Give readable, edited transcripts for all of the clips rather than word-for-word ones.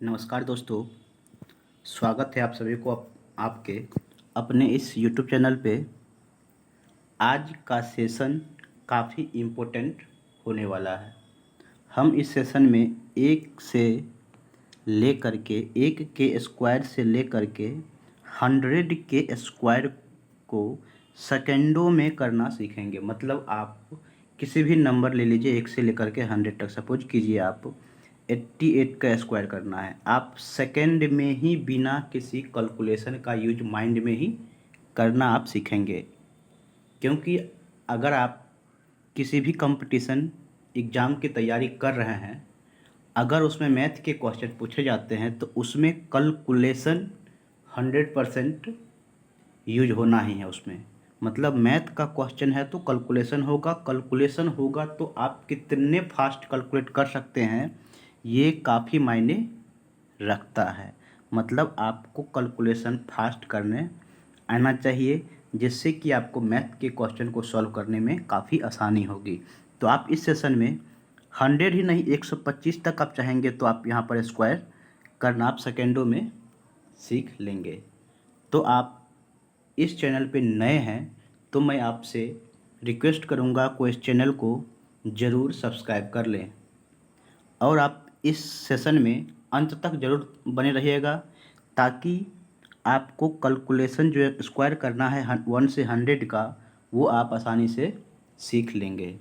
नमस्कार दोस्तों, स्वागत है आप सभी को आपके अपने इस यूट्यूब चैनल पे। आज का सेशन काफ़ी इम्पोर्टेंट होने वाला है। हम इस सेशन में एक से लेकर के एक के स्क्वायर से लेकर के 100 के स्क्वायर को सेकेंडों में करना सीखेंगे। मतलब आप किसी भी नंबर ले लीजिए, एक से लेकर के 100 तक। सपोज कीजिए आप 88 का स्क्वायर करना है, आप सेकेंड में ही बिना किसी कैलकुलेशन का यूज माइंड में ही करना आप सीखेंगे। क्योंकि अगर आप किसी भी कंपटीशन एग्ज़ाम की तैयारी कर रहे हैं, अगर उसमें मैथ के क्वेश्चन पूछे जाते हैं तो उसमें कैलकुलेशन 100% यूज होना ही है उसमें। मतलब मैथ का क्वेश्चन है तो कैलकुलेशन होगा, कैलकुलेशन होगा तो आप कितने फास्ट कैलकुलेट कर सकते हैं ये काफ़ी मायने रखता है। मतलब आपको कैलकुलेशन फास्ट करने आना चाहिए, जिससे कि आपको मैथ के क्वेश्चन को सॉल्व करने में काफ़ी आसानी होगी। तो आप इस सेशन में 100 ही नहीं 125 तक आप चाहेंगे तो आप यहाँ पर स्क्वायर करना आप सेकेंडों में सीख लेंगे। तो आप इस चैनल पे नए हैं तो मैं आपसे रिक्वेस्ट करूँगा को इस चैनल को ज़रूर सब्सक्राइब कर लें और आप इस सेशन में अंत तक ज़रूर बने रहिएगा, ताकि आपको कैलकुलेशन जो स्क्वायर करना है 1 से 100 का, वो आप आसानी से सीख लेंगे।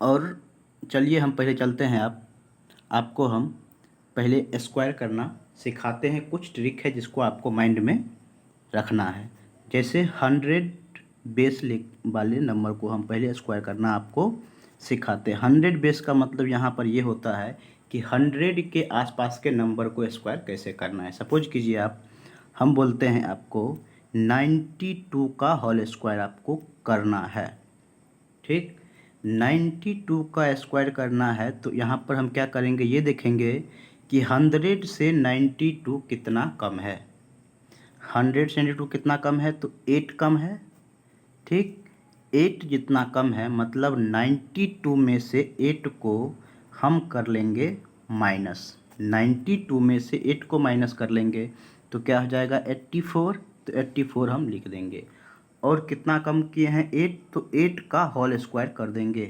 और चलिए हम पहले चलते हैं। आपको हम पहले स्क्वायर करना सिखाते हैं। कुछ ट्रिक है जिसको आपको माइंड में रखना है। जैसे 100 बेस वाले नंबर को हम पहले स्क्वायर करना आपको सिखाते हैं। 100 बेस का मतलब यहाँ पर ये होता है कि 100 के आसपास के नंबर को स्क्वायर कैसे करना है। सपोज कीजिए हम बोलते हैं आपको 92 का होल स्क्वायर आपको करना है। ठीक, 92 का स्क्वायर करना है तो यहाँ पर हम क्या करेंगे, ये देखेंगे कि 100 से 92 कितना कम है। 100 से 92 कितना कम है तो 8 कम है। ठीक, 8 जितना कम है मतलब 92 में से 8 को हम कर लेंगे माइनस। 92 में से 8 को माइनस कर लेंगे तो क्या हो जाएगा 84। तो 84 हम लिख देंगे। और कितना कम किए हैं 8, तो 8 का होल स्क्वायर कर देंगे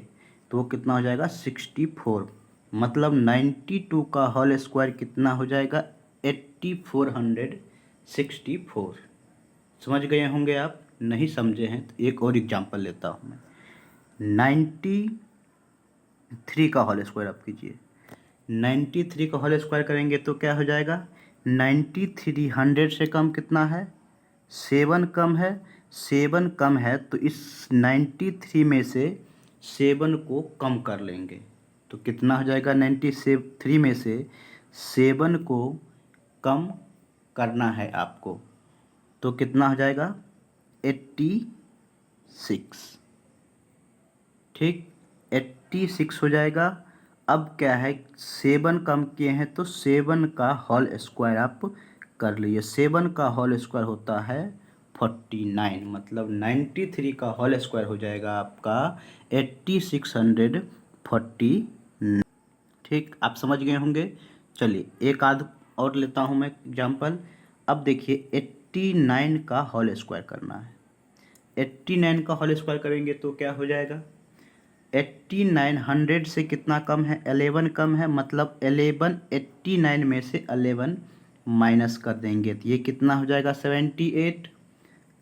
तो वो कितना हो जाएगा 64। मतलब 92 का होल स्क्वायर कितना हो जाएगा 8464। समझ गए होंगे आप। नहीं समझे हैं तो एक और एग्जांपल लेता हूँ मैं। 93 का होल स्क्वायर आप कीजिए। 93 का होल स्क्वायर करेंगे तो क्या हो जाएगा 93। 100 से कम कितना है 7 कम है। 7 कम है तो इस 93 में से 7 को कम कर लेंगे तो कितना हो जाएगा 93 में से 7 को कम करना है आपको तो कितना हो जाएगा 86। ठीक, 86 हो जाएगा। अब क्या है 7 कम किए हैं तो 7 का होल स्क्वायर आप कर लीजिए। 7 का होल स्क्वायर होता है 49। मतलब 93 का होल स्क्वायर हो जाएगा आपका 8649। ठीक, आप समझ गए होंगे। चलिए एक आध और लेता हूँ मैं एग्जांपल। अब देखिए 89 का होल स्क्वायर करना है। 89 का होल स्क्वायर करेंगे तो क्या हो जाएगा 89। 100 से कितना कम है 11 कम है। मतलब 11 89 में से 11 माइनस कर देंगे तो ये कितना हो जाएगा 78।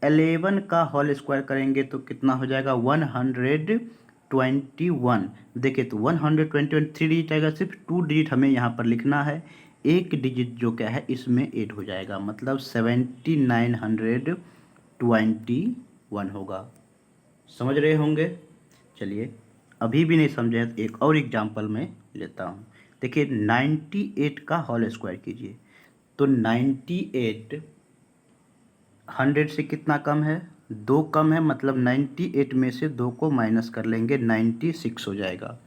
11 का होल स्क्वायर करेंगे तो कितना हो जाएगा 121। देखिए तो 121 3 डिजिट आएगा, सिर्फ 2 डिजिट हमें यहाँ पर लिखना है। एक डिजिट जो क्या है इसमें 8 हो जाएगा, मतलब 7921 होगा। समझ रहे होंगे। चलिए अभी भी नहीं समझे हैं तो एक और एग्जांपल में लेता हूँ। देखिए 98 का होल स्क्वायर कीजिए तो 98 100 से कितना कम है 2 कम है। मतलब 98 में से 2 को माइनस कर लेंगे 96 हो जाएगा।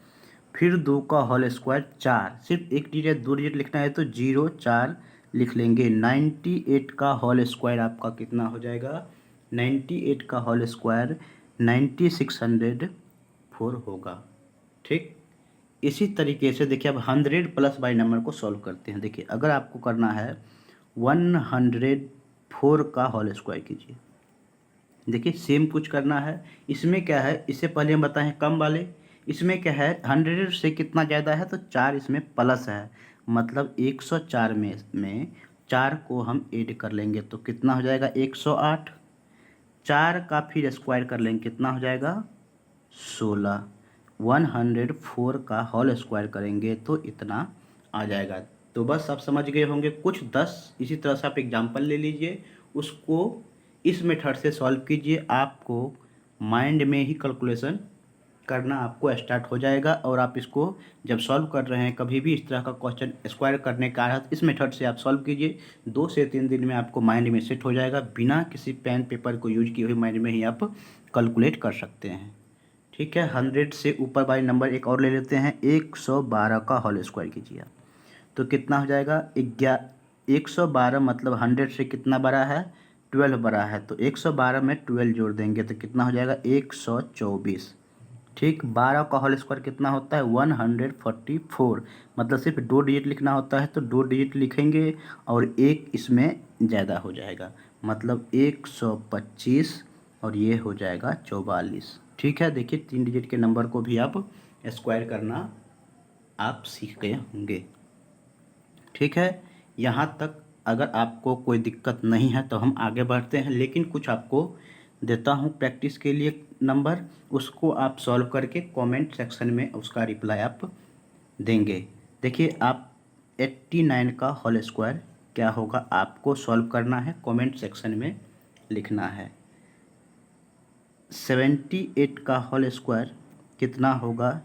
फिर 2 का होल स्क्वायर 4, सिर्फ एक डिजिट 2 डिजिट लिखना है तो 04 लिख लेंगे। 98 का होल स्क्वायर आपका कितना हो जाएगा 98 का होल स्क्वायर 9604 होगा। ठीक, इसी तरीके से देखिए अब 100 प्लस बाई नंबर को सॉल्व करते हैं। देखिए अगर आपको करना है 104 का होल स्क्वायर कीजिए। देखिए सेम कुछ करना है। इसमें क्या है, इससे पहले हम बताएं कम वाले, इसमें क्या है 100 से कितना ज़्यादा है तो 4 इसमें प्लस है, मतलब 104 में 4 को हम ऐड कर लेंगे तो कितना हो जाएगा 108। 4 का फिर स्क्वायर कर लेंगे कितना हो जाएगा 16। 104 का होल स्क्वायर करेंगे तो इतना आ जाएगा। तो बस आप समझ गए होंगे कुछ 10 इसी तरह से आप एग्जाम्पल ले लीजिए, उसको इस मेथड से सॉल्व कीजिए। आपको माइंड में ही कैलकुलेशन करना आपको स्टार्ट हो जाएगा और आप इसको जब सॉल्व कर रहे हैं कभी भी इस तरह का क्वेश्चन स्क्वायर करने का है इस मेथड से आप सॉल्व कीजिए। 2 से 3 दिन में आपको माइंड में सेट हो जाएगा, बिना किसी पेन पेपर को यूज किए हुए माइंड में ही आप कैलकुलेट कर सकते हैं। ठीक है, 100 से ऊपर वाली नंबर एक और ले लेते हैं, 112 का होल स्क्वायर कीजिए आप तो कितना हो जाएगा 112, मतलब 100 से कितना बड़ा है 12 बड़ा है, तो 112 में 12 जोड़ देंगे तो कितना हो जाएगा 124। ठीक, 12 का होल स्क्वायर कितना होता है 144, मतलब सिर्फ 2 डिजिट लिखना होता है तो 2 डिजिट लिखेंगे और एक इसमें ज़्यादा हो जाएगा, मतलब 125 और ये हो जाएगा 44। ठीक है, देखिए 3 डिजिट के नंबर को भी आप स्क्वायर करना आप सीख गए होंगे। ठीक है, यहाँ तक अगर आपको कोई दिक्कत नहीं है तो हम आगे बढ़ते हैं, लेकिन कुछ आपको देता हूँ प्रैक्टिस के लिए नंबर, उसको आप सॉल्व करके कमेंट सेक्शन में उसका रिप्लाई आप देंगे। देखिए आप 89 का होल स्क्वायर क्या होगा आपको सॉल्व करना है, कमेंट सेक्शन में लिखना है। 78 का होल स्क्वायर कितना होगा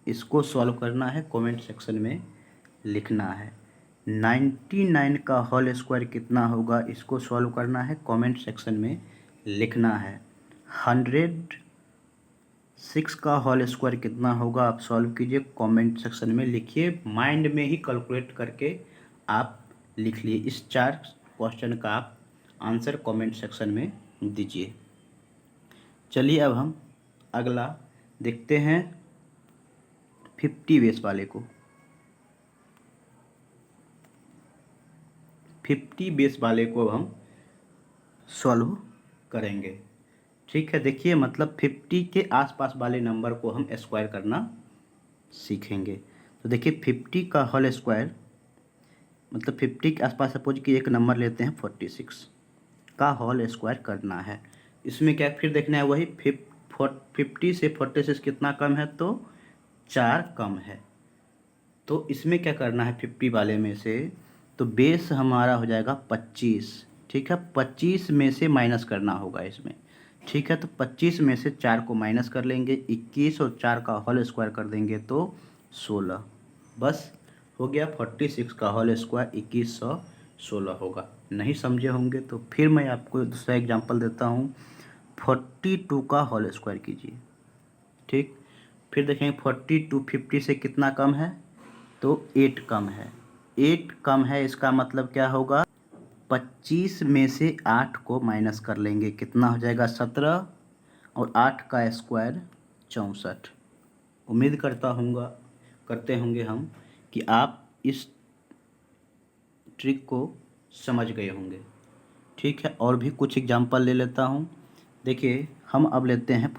इसको सॉल्व करना है, कमेंट सेक्शन में लिखना है। 99 का होल स्क्वायर कितना होगा इसको सॉल्व करना है, कमेंट सेक्शन में लिखना है। 106 का होल स्क्वायर कितना होगा आप सॉल्व कीजिए, कमेंट सेक्शन में लिखिए, माइंड में ही कैलकुलेट करके आप लिख लिए। इस 4 क्वेश्चन का आप आंसर कमेंट सेक्शन में दीजिए। चलिए अब हम अगला देखते हैं 50 बेस वाले को। 50 बेस वाले को अब हम सॉल्व करेंगे। ठीक है, देखिए मतलब 50 के आसपास वाले नंबर को हम स्क्वायर करना सीखेंगे। तो देखिए 50 का होल स्क्वायर मतलब 50 के आसपास सपोज कि एक नंबर लेते हैं 46 का होल स्क्वायर करना है। इसमें क्या फिर देखना है वही 50 से 46 कितना कम है तो 4 कम है, तो इसमें क्या करना है 50 वाले में से, तो बेस हमारा हो जाएगा 25। ठीक है, 25 में से माइनस करना होगा इसमें। ठीक है, तो 25 में से 4 को माइनस कर लेंगे, 21 और 4 का होल स्क्वायर कर देंगे तो 16। बस हो गया, 46 का होल स्क्वायर 2116 होगा। नहीं समझे होंगे तो फिर मैं आपको दूसरा एग्जांपल देता हूँ, 42 का होल स्क्वायर कीजिए। ठीक, फिर देखेंगे 42 50 से कितना कम है तो 8 कम है। 8 कम है इसका मतलब क्या होगा 25 में से 8 को माइनस कर लेंगे, कितना हो जाएगा 17 और 8 का स्क्वायर 64। उम्मीद करते होंगे हम कि आप इस ट्रिक को समझ गए होंगे। ठीक है, और भी कुछ एग्जांपल ले लेता हूँ। देखिए हम अब लेते हैं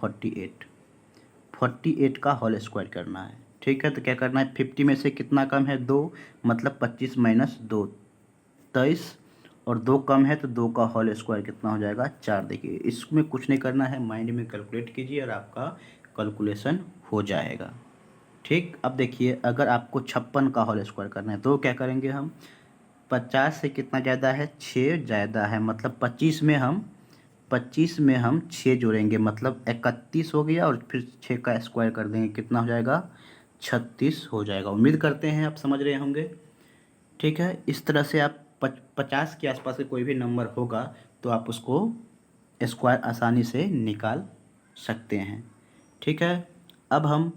48 का होल स्क्वायर करना है। ठीक है, तो क्या करना है 50 में से कितना कम है 2, मतलब 25 माइनस 2 23, और 2 कम है तो 2 का होल स्क्वायर कितना हो जाएगा 4। देखिए इसमें कुछ नहीं करना है, माइंड में कैलकुलेट कीजिए और आपका कैलकुलेशन हो जाएगा। ठीक, अब देखिए अगर आपको 56 का होल स्क्वायर करना है तो क्या करेंगे हम, 50 से कितना ज़्यादा है 6 ज़्यादा है, मतलब 25 में हम 6 जोड़ेंगे, मतलब 31 हो गया और फिर 6 का स्क्वायर कर देंगे, कितना हो जाएगा 36 हो जाएगा। उम्मीद करते हैं आप समझ रहे होंगे। ठीक है, इस तरह से आप 50 के आसपास का कोई भी नंबर होगा तो आप उसको स्क्वायर आसानी से निकाल सकते हैं। ठीक है, अब हम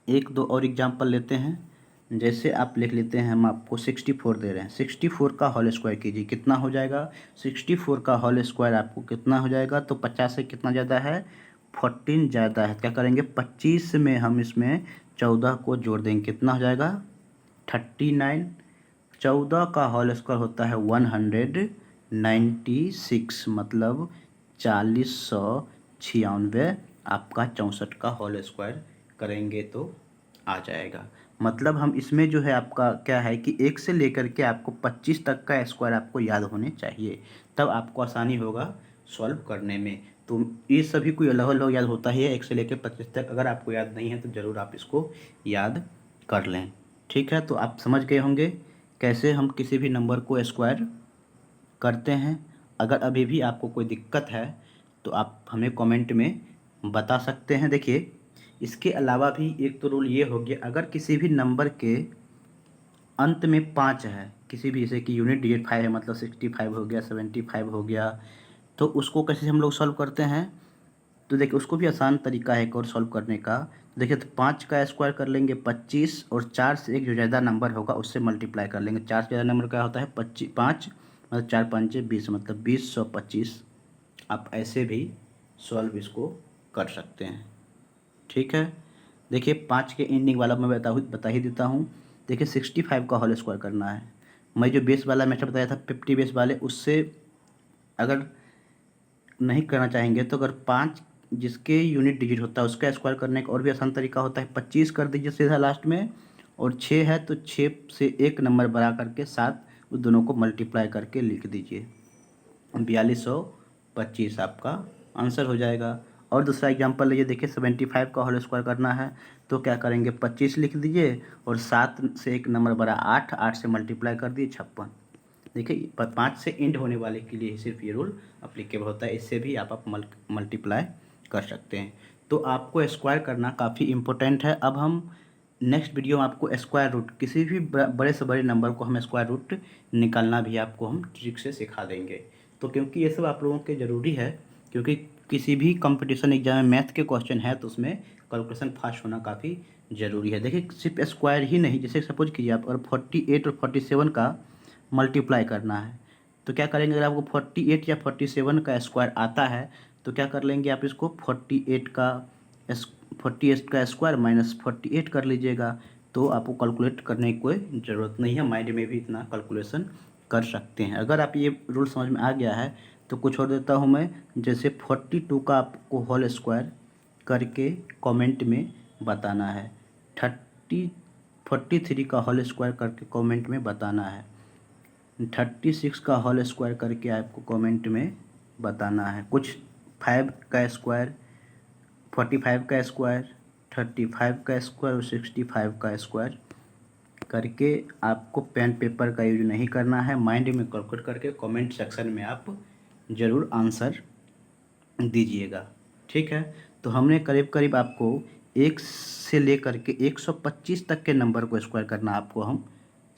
एक दो और एग्जांपल लेते हैं। जैसे आप लिख लेते हैं, हम आपको 64 दे रहे हैं, 64 का होल स्क्वायर कीजिए, कितना हो जाएगा 64 का होल स्क्वायर आपको कितना हो जाएगा, तो 50 से कितना ज़्यादा है 14 ज़्यादा है, क्या करेंगे 25 में हम इसमें 14 को जोड़ देंगे, कितना हो जाएगा 39। 14 का होल स्क्वायर होता है 196, मतलब 4096 आपका 64 का होल स्क्वायर करेंगे तो आ जाएगा। मतलब हम इसमें जो है आपका क्या है कि 1 से लेकर के आपको 25 तक का स्क्वायर आपको याद होने चाहिए, तब आपको आसानी होगा सॉल्व करने में। तो ये सभी को अलग अलग याद होता ही है 1 से लेकर 25 तक। अगर आपको याद नहीं है तो ज़रूर आप इसको याद कर लें। ठीक है, तो आप समझ गए होंगे कैसे हम किसी भी नंबर को स्क्वायर करते हैं। अगर अभी भी आपको कोई दिक्कत है तो आप हमें कमेंट में बता सकते हैं। देखिए, इसके अलावा भी एक तो रूल ये हो गया, अगर किसी भी नंबर के अंत में 5 है, किसी भी जैसे कि यूनिट डिजिट 5 है, मतलब 65 हो गया, 75 हो गया, तो उसको कैसे हम लोग सॉल्व करते हैं। तो देखिए, उसको भी आसान तरीका है एक और सॉल्व करने का। तो देखिए, तो 5 का स्क्वायर कर लेंगे 25, और 4 से एक जो ज़्यादा नंबर होगा उससे मल्टीप्लाई कर लेंगे। 4 से ज़्यादा नंबर क्या होता है 5, मतलब 4 5 20, मतलब 20/125। आप ऐसे भी सॉल्व इसको कर सकते हैं। ठीक है, देखिए 5 के एंडिंग वाला मैं बता ही देता हूँ। देखिए 65 का होल स्क्वायर करना है। मैं जो बेस वाला मेथड बताया था 50 बेस वाले, उससे अगर नहीं करना चाहेंगे तो अगर 5 जिसके यूनिट डिजिट होता है उसका स्क्वायर करने का और भी आसान तरीका होता है, 25 कर दीजिए सीधा लास्ट में, और 6 है तो 6 से एक नंबर बढ़ा करके 7, उस दोनों को मल्टीप्लाई करके लिख दीजिए, 4225 आपका आंसर हो जाएगा। और दूसरा एग्जांपल लीजिए, देखिए 75 का होल स्क्वायर करना है तो क्या करेंगे 25 लिख दीजिए, और 7 से एक नंबर बढ़ा 8, 8 से मल्टीप्लाई कर दिए 56। देखिए 5 से एंड होने वाले के लिए सिर्फ ये रूल अप्लीकेबल होता है, इससे भी आप मल्टीप्लाई कर सकते हैं। तो आपको स्क्वायर करना काफ़ी इम्पोर्टेंट है। अब हम नेक्स्ट वीडियो में आपको स्क्वायर रूट, किसी भी बड़े से बड़े नंबर को हम स्क्वायर रूट निकालना भी आपको हम ट्रिक से सिखा देंगे। तो क्योंकि ये सब आप लोगों के ज़रूरी है, क्योंकि किसी भी कंपटीशन एग्जाम में मैथ के क्वेश्चन है तो उसमें कैलकुलेशन फास्ट होना काफ़ी ज़रूरी है। देखिए सिर्फ स्क्वायर ही नहीं, जैसे सपोज कीजिए आप अगर 48 और 47 का मल्टीप्लाई करना है तो क्या करेंगे, अगर आपको 48 या 47 का स्क्वायर आता है तो क्या कर लेंगे आप इसको 48 का स्क्वायर माइनस 48 कर लीजिएगा, तो आपको कैलकुलेट करने की कोई ज़रूरत नहीं है, माइंड में भी इतना कैलकुलेशन कर सकते हैं। अगर आप ये रूल समझ में आ गया है तो कुछ और देता हूँ मैं, जैसे 42 का आपको होल स्क्वायर करके कमेंट में बताना है, 43 का होल स्क्वायर करके कमेंट में बताना है, 36 का होल स्क्वायर करके आपको कमेंट में बताना है, कुछ 5 का स्क्वायर, 45 का स्क्वायर, 35 का स्क्वायर और 65 का स्क्वायर करके आपको पेन पेपर का यूज नहीं करना है, माइंड में कैलकुलेट करके कमेंट सेक्शन में आप ज़रूर आंसर दीजिएगा। ठीक है, तो हमने करीब करीब आपको 1 से लेकर के 125 तक के नंबर को स्क्वायर करना आपको हम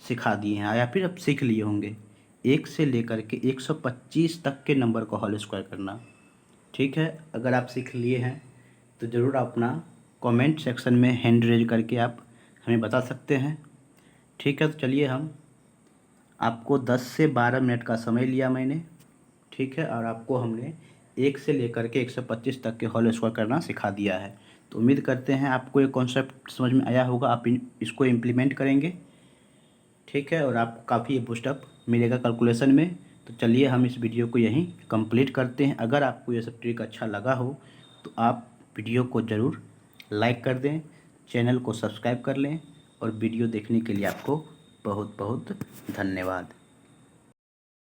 सिखा दिए हैं, या फिर आप सीख लिए होंगे 1 से लेकर के 125 तक के नंबर को होल स्क्वायर करना। ठीक है, अगर आप सीख लिए हैं तो ज़रूर अपना कमेंट सेक्शन में हैंड रेज करके आप हमें बता सकते हैं। ठीक है, तो चलिए, हम आपको 10 से 12 मिनट का समय लिया मैंने। ठीक है, और आपको हमने 1 से लेकर के 125 तक के होल स्क्वायर करना सिखा दिया है। तो उम्मीद करते हैं आपको ये कॉन्सेप्ट समझ में आया होगा, आप इसको इम्प्लीमेंट करेंगे। ठीक है, और आपको काफ़ी बूस्टअप मिलेगा कैलकुलेशन में। तो चलिए हम इस वीडियो को यहीं कंप्लीट करते हैं। अगर आपको ये सब ट्रिक अच्छा लगा हो तो आप वीडियो को ज़रूर लाइक कर दें, चैनल को सब्सक्राइब कर लें, और वीडियो देखने के लिए आपको बहुत बहुत धन्यवाद।